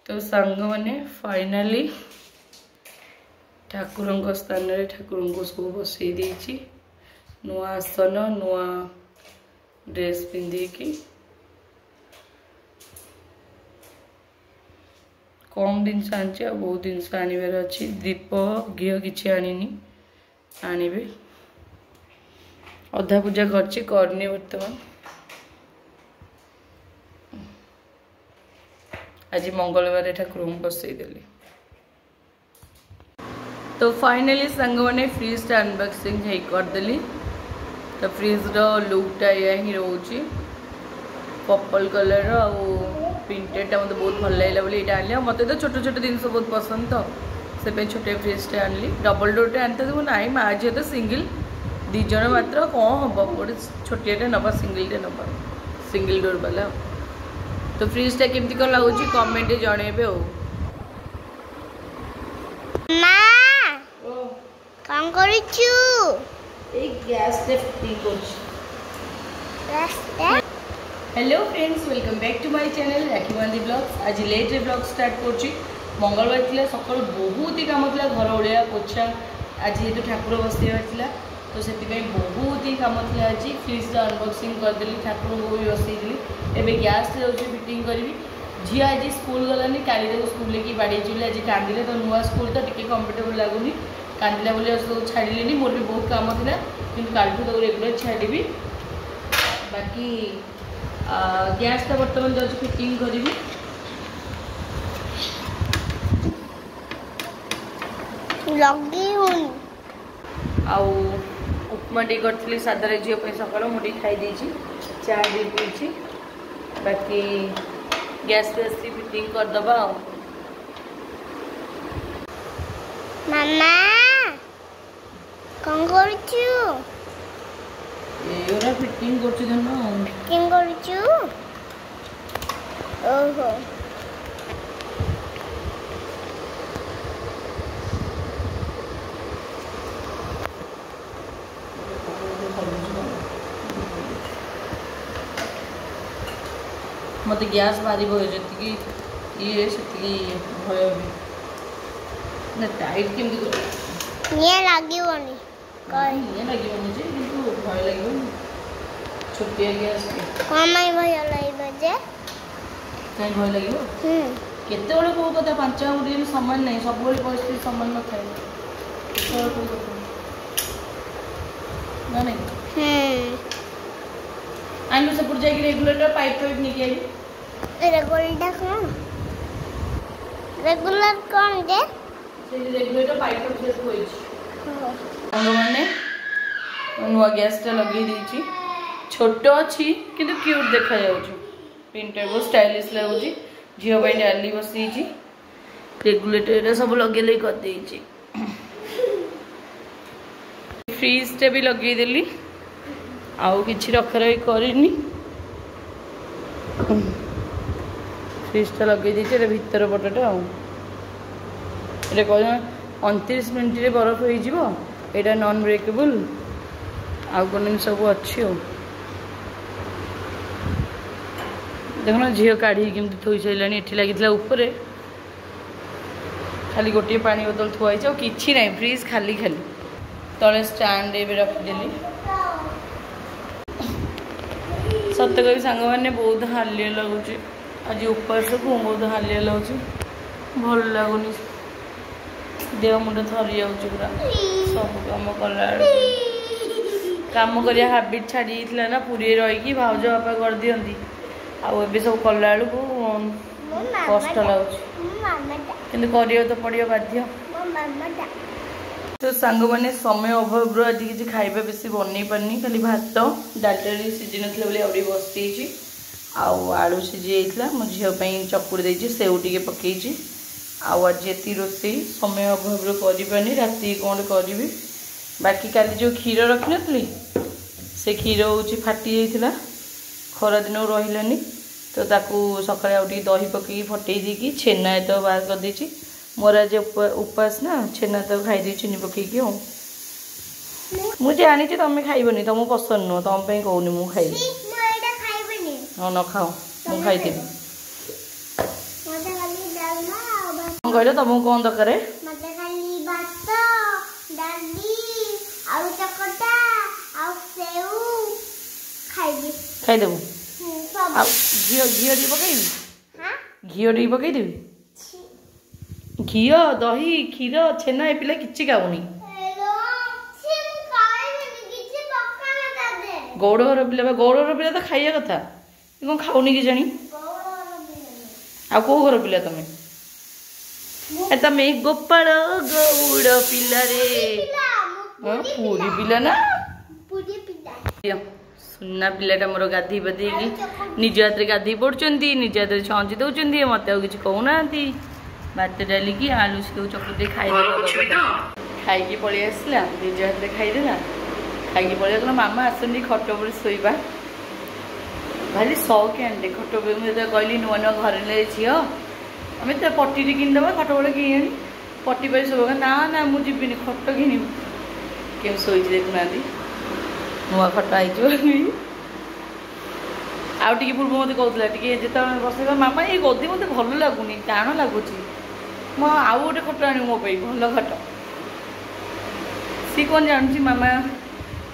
तो सांग मैंने फाइनाली ठाकुर स्थान रे ठाकुर को सब बसई देछि नुआ आसन नुआ ड्रेस पिंधि की कम जिनस आनी बहुत जिनस आनबार अच्छी दीप घी किसी आनी आनबे अधा पूजा करनी बर्तमान आज मंगलवार ठाकुर बसई देली। तो फाइनली सांग मैंने फ्रिज अनबॉक्सिंग करदेली। तो फ्रिज लुकटा या ही रोचे पर्पल कलर प्रिंटेड टा मतलब बहुत भल लगे बोली ये आनी मत तो छोट छोट जिन बहुत पसंद तो से छोटे फ्रिज आनली डबल डोर आनते ना माँ झी तो सिंगल दिज मात्र कौन हम गोटे छोटिया नवा सिंगल नवा सिंगल डोर वाला। तो फ्रिज टा केमती कौन लगुच कमेंट जनइबे हो। कौन करूचु एक गैस टे फिटिंग करछ। Hello friends welcome back to my channel Rakhi बांधी ब्लॉग्स। आज लेट रे ब्लॉग स्टार्ट करछि। मंगलवार थिला सकाळ बहुत ही काम थिला घर ओळिया पोछा आज ये तो ठाकुर बसैया थिला तो से बहुत ही काम थिला। आज फ्रिज अनबॉक्सिंग कर देली ठाकुर को भी बसई देली। एबे गैस रे होछि फिटिंग करबी। झी आज स्कूल गलानी काली देखो स्कूल लेके बाड़ी चली आज कांदिले तो नुआ स्कूल तो टिके कंफर्टेबल लागुनी कांदिला बोली तो छाड़िलेनी मोर भी बहुत काम थिला किंतु कालठू तो रेगुलर छाड़बी। बाकी गैस टा बर्तमान जाऊँ फिटिंग करी आउ उपमा टी करी सादा झील सकाल मुझे खाई चा भी पीछी। बाकी गैस पे फिटिंग करदबा। मामा कौन करूचु एरा फिटिंग करछु धन फिटिंग करूचु ओहो मत गैस भारी भय जी ये भय ना टाइट केमती कर ये लागिवनी ये लागिवनी जे किंतु भय लागिवनी छोटिया गैस कमाई भय लागिबे जे काई भय लागिवो केते बेले को कथा पांच मिनिट समान नहीं सब बेले परिस्थिति समान न थाए केते बेले को कथा ना नहीं आलू से पुर जाई रेगुलेटर पाइप निके आई रेगुलेटर कौन जे से रेगुलेटर पाइप से होई हम माने नुआ गैस टा लगे दी छोट अच्छी किंतु क्यूट देखा प्रिंटेड बहुत स्टाइलिश लगुच झील डाली बसई रेगुलेटर सब लगे कर दे फ्रिज टे भी लगेदेली आउ किसी रखा रखी करनी फ्रिज टा लगे भीतर पटटा ये कह 29 मिनट रे बरफ हो नॉन ब्रेकेबल आउ कौन सब अच्छी देखना झील काढ़ी केमती थोई सारा ये लगी उपरे खाली गोटे पानी बोतल थुआई कि ना फ्रिज खाली खाली तले स्टैंड रखिदेली। सत कही सांग मैंने बहुत हालिया लगुच आज उपास को बहुत हालिया लगुच भल लगुनि देह मुंड थरी पूरा सब कम कला काम करिया हाबिट छाड़ी ना पूरी रही भाउज बापा कर दियंती आउ सब कला को कष्ट लगुच कि तो पड़ो बाध्य। तो सांग मैंने समय अभाव आज किसी खाइबा बेसी बन पारनी खाली भात डालटा सीझी ना बसई आलू सीझी जाता मो झील चकुड़ी दे सेव टे पकई आज ये रोषे समय अभाव कर राति कौन करी। बाकी काली जो क्षीर रखी नी से क्षीर हूँ फाटी जाता खरा दिन रही तो ताकू सका दही पकई फटई देकी छेना तो बाहर कर देची मोर आज उपास ना छेना तो खाई चीनी पकईकी मुझे जानी तुम खाइबनी तुम पसंद नुह तुम कहूनी मु खाई हाँ न खाओ मु खाई कहल तुमको कौन दरकार मते खाली भात डाली आलू चकटा आ सेऊ खाइबी खाईदेबू सब घी घी टी पकई हां घी टी पकई देबी घी दही क्षीर छेना ए पिला किछि खाऊनी गौड़र पिला तो खाइया कथा कौन खाऊनी कि जानी आ कौ घर पिला तमें गोपाल गौड़ पिला रे पूरी पिला ना सुना पिलाटा मोर गाधी बधेकी निज हाथ में गाधी पड़ुंट निज हाथ में छंची दौरान मत कि कहना भात डाल की आलू सेऊ चकुटे खाई खाई पलि आसला निज हाथ में खाईदेला खाई पलि गला मामा आसनी खट पर शोवा भारी शौक आने खट पर मुझे कहली नुआ नुआ घर ले झील आम तो पट्टी किनदे खट बड़ कि पट्टी पर शोवा ना ना मुझे खट कि केम शोई देखुना नुआ खट आई आउ टे पूर्व मत कहला जो बस मामा ये गदी मत भल लगुनि टाण लगुच मो आउ गोटे खट आनी मो भल खट सी कौन जानू मामा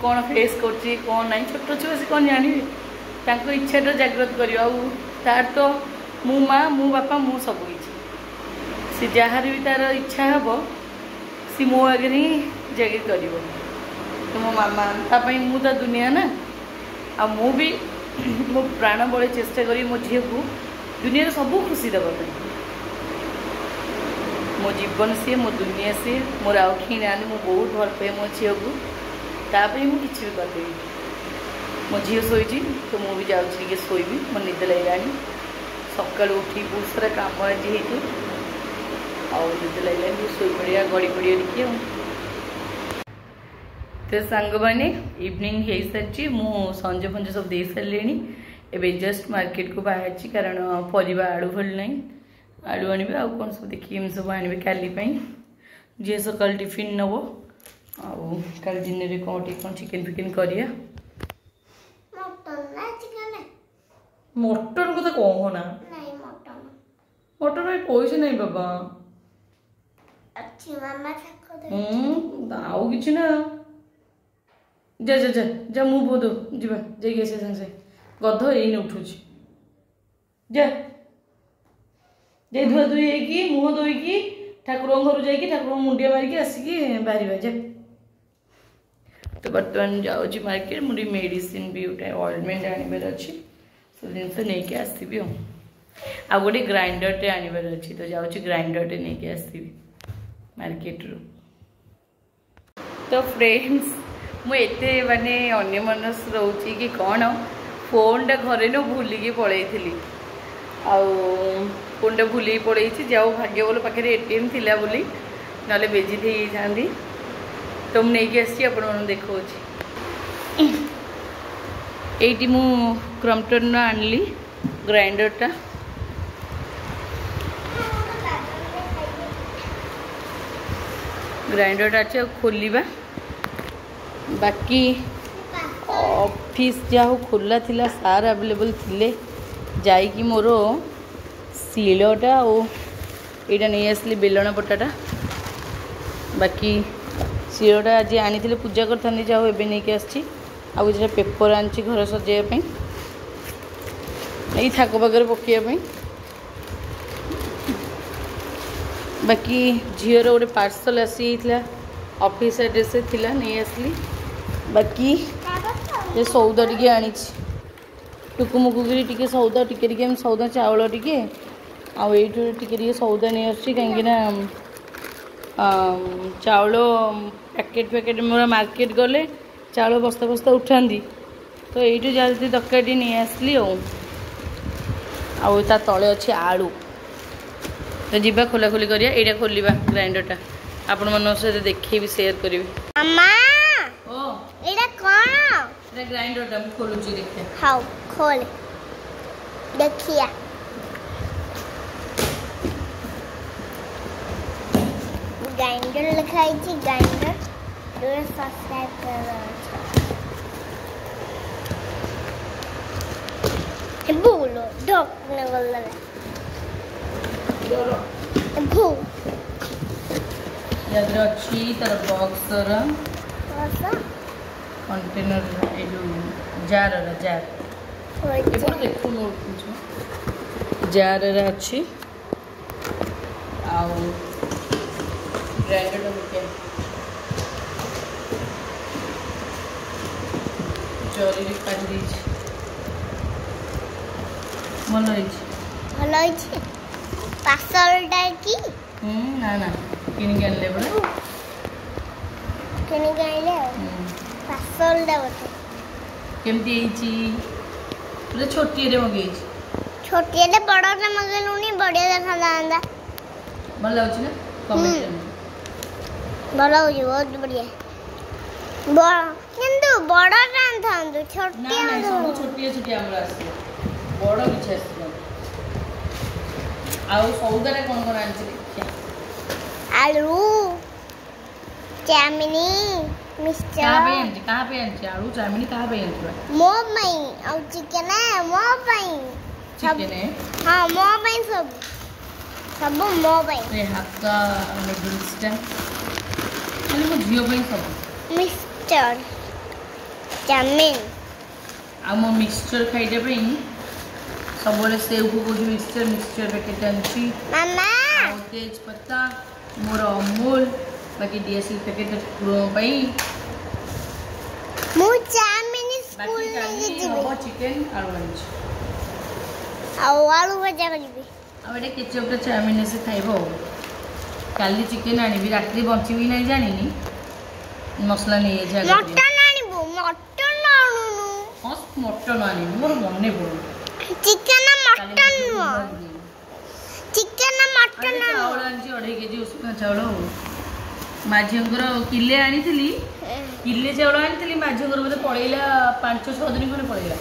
कौन फेस कर कौन ना छोट छुआ सी कौन जानवे इच्छा जागृत कर तो मु माँ मु बापा मु सब सी जार भी तार इच्छा हम सी मो आगे ही जागृत कर तो मो मामा तापाई मु ता दुनिया ना आ मु भी मो प्राण बड़े चेष्टा करी मो झील को दुनिया सब खुशी देवाई मो जीवन सी मो दुनिया सी मोर आउ कि ना मु बहुत भल पाए मो झील को तापाई मु किसी भी करदेवी मो झील शोची तो मु भी जाऊँगी शोबी मो निद लगे सका उठी बहुत सारा कम आज निद लगे शो पड़ा गड़ी पड़िया टिके तो सांग मैंने इवनिंग हो सारी मु संज फंज सब दे सारे एवं जस्ट मार्केट को बाहर कारण परिवा आलू भल ना आलू आने आ कौन सब देखिए सब आने काली जी सकाल टिफिन नब आ दिन कौन चिकेन फिकेन करिया मटन को तो कहना मटन पैसा नहीं बाबा आउ कि ना जा जा जा जा मु बोध जा जाइए संगे गध ये उठू जा धुआ धुई होगी मुह धोईकी ठाकुर घर जाकि ठाकुर मुंडिया मारिकी आसिकी बाहर जा तो बर्तमान जाऊँगी मार्केट मुझे मेडिसिन भी गोटे ऑइलमेंट आनबार अच्छी सब जिन नहीं आसबि आ गोटे ग्राइंडर टे आनबार अच्छी तो जाऊँगी ग्राइंडर टे नहीं आसबि मार्केट रू तो फ्रेंड्स मुझे माने अन्यमनस रोची कि कौन फोनटा घरे न भूलिकी पलैली फोनटा भूल पड़े जाओ भाग्य बोल पाखे एटीएम थिला बोली ना बेजी थी जाती तो मुझे नहीं देखा ये मु क्रम्पटन आनली ग्राइंडरटा ग्राइंडरटा अच्छे खोलिबा बाकी ऑफिस जहाँ खोला थिला सार अवेलेबल थिले जाइकी मोर शिलटा और यहाँ नहीं आसली बेलण पटाटा बाकी शिलटा आज आनी पूजा करते जाओ एवं नहीं आसी आगे पेपर आनी घर सजाइवाई ये थाक पाखे पकाइवाई बाकी झीर गोटे पार्सल आसी ऑफिस एड्रेस थिला नहीं आसली बाकी ये सौदा टी आनी टुकुमुकुरी टी सौदा टी सौदा चाउल टी आईटी सौदा नहीं आसी कहीं चाउल पैकेट पैकेट मोर मार्केट गले चाउल बस्ता बस्ता उठाती तो यू जल्दी दरकार नहीं आसली ता तले अच्छे आलू तो जीवा खोला खोली करिया एटा खोलिबा ग्राइंडरटा आपण मन सहित देखी शेयर करी अम्मा ओ एटा कोन एटा ग्राइंडरटा मु खोलुची देखिया हाउ खोल देखिया ग्राइंडर लिखाई छी ग्राइंडर तो सब्सक्राइब करो हे बोलो ढोकने वाला चलो भू याद अच्छी तार बॉक्स रा ऐसा कंटेनर ए जो जार रा जार एपट देखो नोट कुछ जार रा अच्छी आउ ब्रांडेड होके जरी रे काट दी मन रही भलो अछि पार्सलटा की ना ना किन के ले बड़े किन गाइले पार्सलटा बते केमती एची रे छोटी रे मगे एची छोटी रे बड़ा रे मगे लुनी बढ़िया देखा जांदा भल लाउची ना कमेंट में भलो अछि बहुत बढ़िया बड़ा किंतु बड़ा रान थांदु छोटी ना ना सब छोटी छोटी हमरा आसी बड़ किछ आसी आउ सौदा रे कोन कोन आंची आलू चामिनी मिक्सचर कहाँ पे आंची आलू चामिनी कहाँ पे आंची मो मई और चिकन है मो मई चिकन है हां मो मई सब मो मई रे हक्का नूडल्स टा अरे मो जियो पे सब मिक्सचर चामिन आ मो मिक्सचर खाइदे पे सब बोले सेव को कुछ मिक्सचर पैकेट आंची मामा और तेज पत्ता मोर अमूल बाकी डीएसएल पैकेट पुरो पई मु चामिन स्कूल बाकी में काली जीबी हो चिकन आलू लंच आलू भजा करबी अब एटा केचप टा चाउमीन से खाइबो काली चिकन आनिबी रात्रि बंचीबी नहीं जानिनी मसला नहीं जा मटन आनिबो मटन आनुनु हां मटन आनिबी मोर मने पड़ो चिकन मटन चिकन मटन चावल आंची 2.5 केजी उसना चावल माझींकर किले आनीथिली किले चावल आनीथिली माझींकर मते पड़ैला 5-6 दिन खने पड़ैला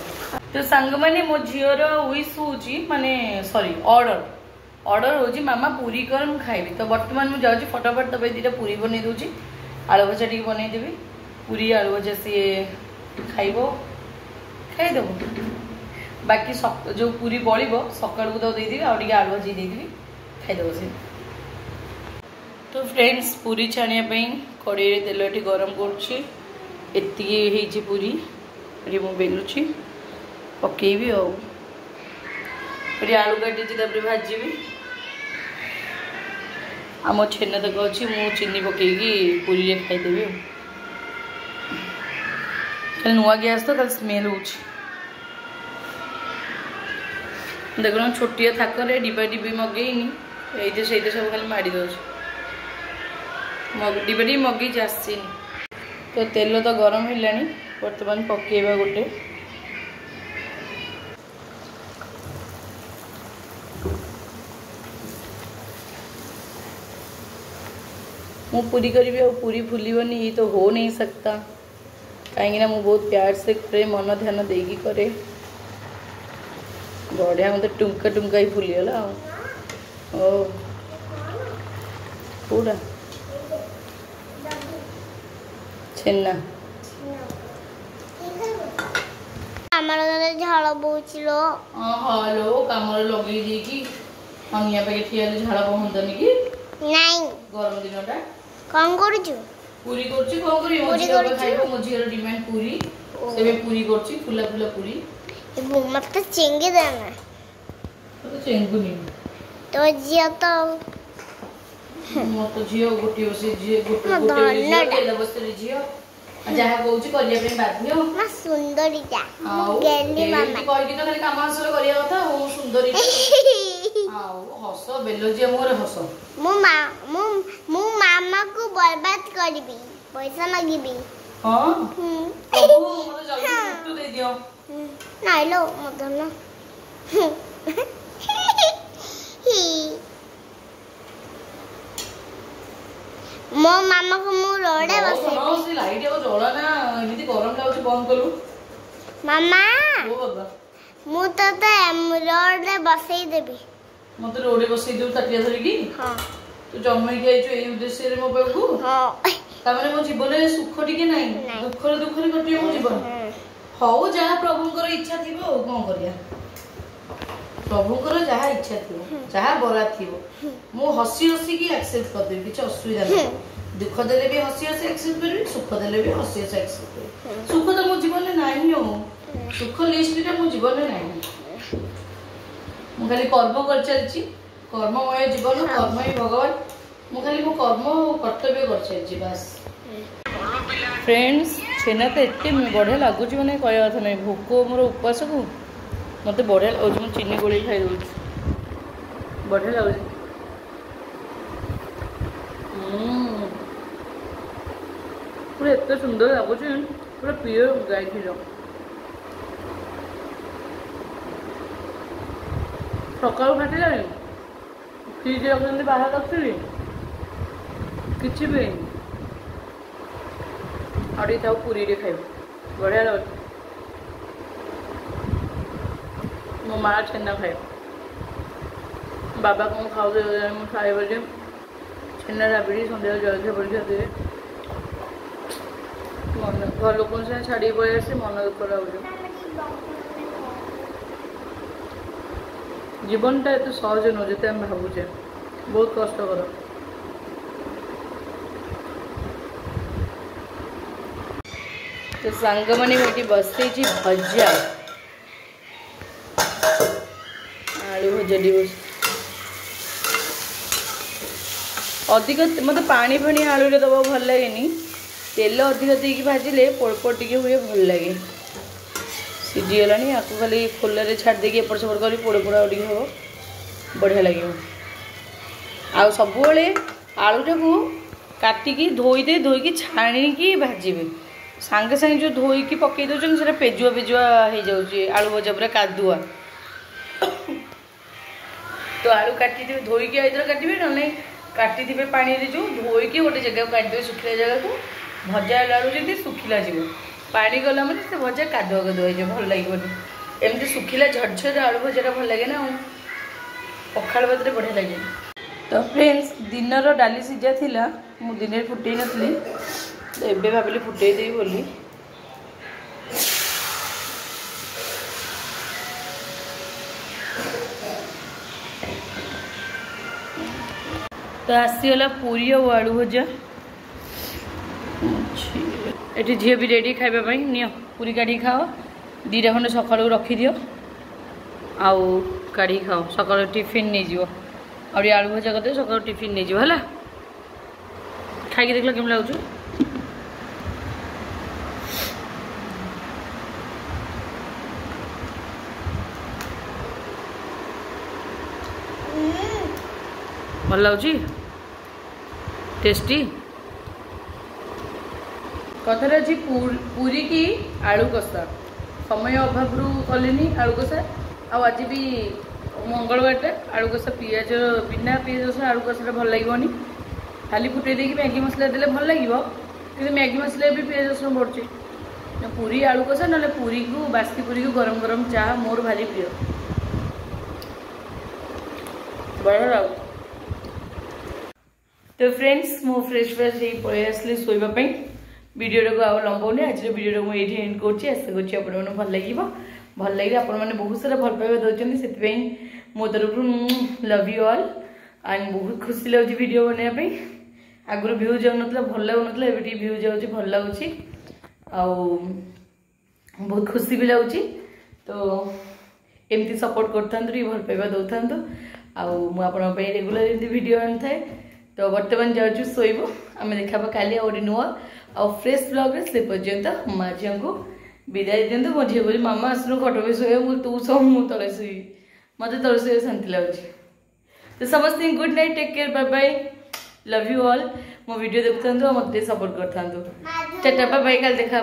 तो संग माने मो झियोर विश होची माने सॉरी ऑर्डर होची मामा पूरी कर हम खाइबी तो वर्तमान मु जाउची फटाफट तबे दीटा पूरी बनै दोची आलू भजा टी बनै देबी पूरी आलू भजा से खाइबो खाइ देबो बाकी जो पूरी बळिबो सकाळ को दे देबी आ टिके आलू भजी दे देबी खाइ देबो से तो फ्रेंड्स पूरी छानिया पई कड़े रे तेल टी गरम करछि एत्ती हेछि पूरी रे मु बेलुछि पकेबी आ आलू काटी तापर भाजीबी आम छेना तक अच्छी मु चीनी पकईकी पूरी रे खाईदेवी कल नुआ गैस तो कल स्मेल हो देख छोटिया थाक डिबा डिबी मगेनी ये सब खाली माड़ी दे डिबा डी मगे आसनी तो तेल तो गरम है बर्तमान पकेबा गोटे मु पूरी करी और पूरी फुलबनी ये तो हो नहीं सकता कहीं मु बहुत प्यार से करे मन ध्यान देगी करे बढ़िया मतलब टुंका टुंका ही फुलीगला ओ पूरा छेना ଆମର ଝାଳ ବହୁଛିଲୋ ହଲୋ କାମରେ ଲଗେଇ ଦେଇକି ଅନିଆ ପାଖେ ଠିଆ ହେଲେ ଝାଳ ବହନ୍ତାନି କି ନାଇଁ ଗରମ ଦିନଟା କଣ କରୁଛୁ पूरी करछि कोन करी मोजी बाबा खाइबो मोजी रो डिमांड पूरी सेबे पूरी करछि फुला फुला पूरी मत चेंगे देना तो चेंगुनी तो जिया तो मो तो जियो गोटी बसे जियो गोटी केला बसे जियो जहा कहउछि करिया पे बाध्य ना सुंदरी जा गेली मामा कोइ कि तो खाली काम हासिल करिया कथा ओ सुंदरी आओ हस बेलो जे मोर हस मु मामा को बर्बाद करबी पैसा मांगबी हां अब मोर जल्दी मुट्टू दे दियो नाइ लो मत ना मो मामा को मु रोडे बसे हां से लाइट को जोला ना एमिति गरम लाउछि बंद करू मामा ओ बाबा मु तो रोडे बसे देबी मत रोडे बसे दउ तटिया धरि की हां तू जम्मै गइछु ए उद्देश्य रे मो बाबू हां तामने मो जीवन रे सुख टिके नाही दुख रे कटियो मो जीवन हौ जहा प्रभु कर इच्छा थिबो कोन करिया प्रभुकर जहाँ इच्छा थी जहाँ बरा थी मु हसी हसी की एक्सेप्ट कर देबी किछ असुविधा नहीं दुख देले भी हसी हसी एक्सेप्ट करबी सुख देले भी हसी हसी एक्सेप्ट करबी सुख तो मो जीवन में नहीं हो सुख लिस्ट टा मो जीवन में नहीं मु खाली कर्म कर चलची कर्ममय जीवन कर्म ही भगवान मु खाली मो कर्म कर्तव्य कर चलची बस फ्रेंड्स छेना तो एते बढ़िया लगुच मैंने कहवा कथा नहीं भोक मोर उपवास को मत बढ़िया लगुच मैं चीनी गोली खाई दूँ बढ़िया लगुच पूरा एत सुंदर लगुच पूरा प्योर गाय क्षीर सका फाटिला फ्रिज रखते बाहर रखी किसी भी और था पूरी खाइब बढ़िया लगे मो माँ छेना खाए बाबा कौन खाऊ खाए बोले छेना राबिड़ी सन्ध्या जलखिया परीक्षा दे मन घर लोक छाड़ी पड़े आसे मन दुख लगे जीवनटा एत सहज नुह जिते आम भावुचे बहुत कष्टकर तो सांग मैंने ये बसई भजा आलू भजा बस अधिक मत पानी फाणी आलू दबा भल लगे तेल अधिक देकी भाजिले पोड़पोड़ टे हुए भल लगे सीझीगला आपको खाली खोल छाड़ देकी एपट सेपट कर पोड़ पोड़ा टे हम बढ़िया लगे आ सब आलूटा को काटिकी धोईकी छाणिकी भाजबे सांगे सांगे जो धोईकी पकई दौरान से पेजुआ पेजुआ हो जाऊँगी आलू भजा पूरा कादुआ तो आलू काटी धोईकी आइदर काटे ना काटी पानी जो धोईकी गोटे जगह काटिदेवे सुखिला जगह को भजा आलू जमी सुखिला जीव पानी गला मैंने से भजा कादुआ कादुआ हो भल लगे एमती सुखिला झरझर आलू भजा भल लगे ना पखाड़ भात बढ़िया लगे तो फ्रेंड्स दिनर डाली सीझा थिला मु दिन फुटे नी एबे भाविली फुटे देवी बोली तो आसीगला पूरी और आलू भजा ये झील भी रेडी खावाई नि पूरी काढ़ी खाओ दीटा खंड सका रखी दियो आउ काढ़ी खाओ सका टिफिन नहीं जीव और ये आलू भजा करदे सका टिफिन नहीं जीव है खाई देख केम लगुच भल लगे टेस्टी कथार अच्छी पूरी की आलू कषा समय अभाव कलेनी आलू कषा आज भी मंगलवार आलू कषा पिज बिना पिज रसुण आलू कषा भल लगे खाली फुटे देकी मैगी मसला देले भल लगे कि मैगी मसला भी पिज रसुण पड़े पूरी आलू कषा ना पूरी को बासी पूरी को गरम गरम चाह मोर भारी प्रिय बढ़िया लगे तो फ्रेंड्स मो फ्रेश फ्रेश पलि आसली शोवाई वीडियो को आउ लंबाऊनी आज वीडियो मुझे एंड कर आशा कर भल लगे आपण मैंने बहुत सारा भल पाइबा दौरान से मो तरफ लव यू ऑल एंड बहुत खुशी लगे वीडियो बनाने आगुरी भ्यू जाऊन भल लगुन ए भ्यू जाऊँगी भल लगुच बहुत खुशी भी लगुच तो एमती सपोर्ट कर भल पाइबा दौ मुझे रेगुलर एमती वीडियो आनी थाए तो बर्तमान जाऊँ शोब आम देखा काली गोटे नुआ आ फ्रेश ब्लॉग से पर्यंत माँ झील को विदाय दिंतु मो झील बोली मामा आसनु खट पे शोए तू सो मु तले शुई मत तले शुए शांति लगुच तो समस्त good night take care bye bye love you all मो वीडियो देखता मत सपोर्ट करता टाटा बाय बाय कल देखा।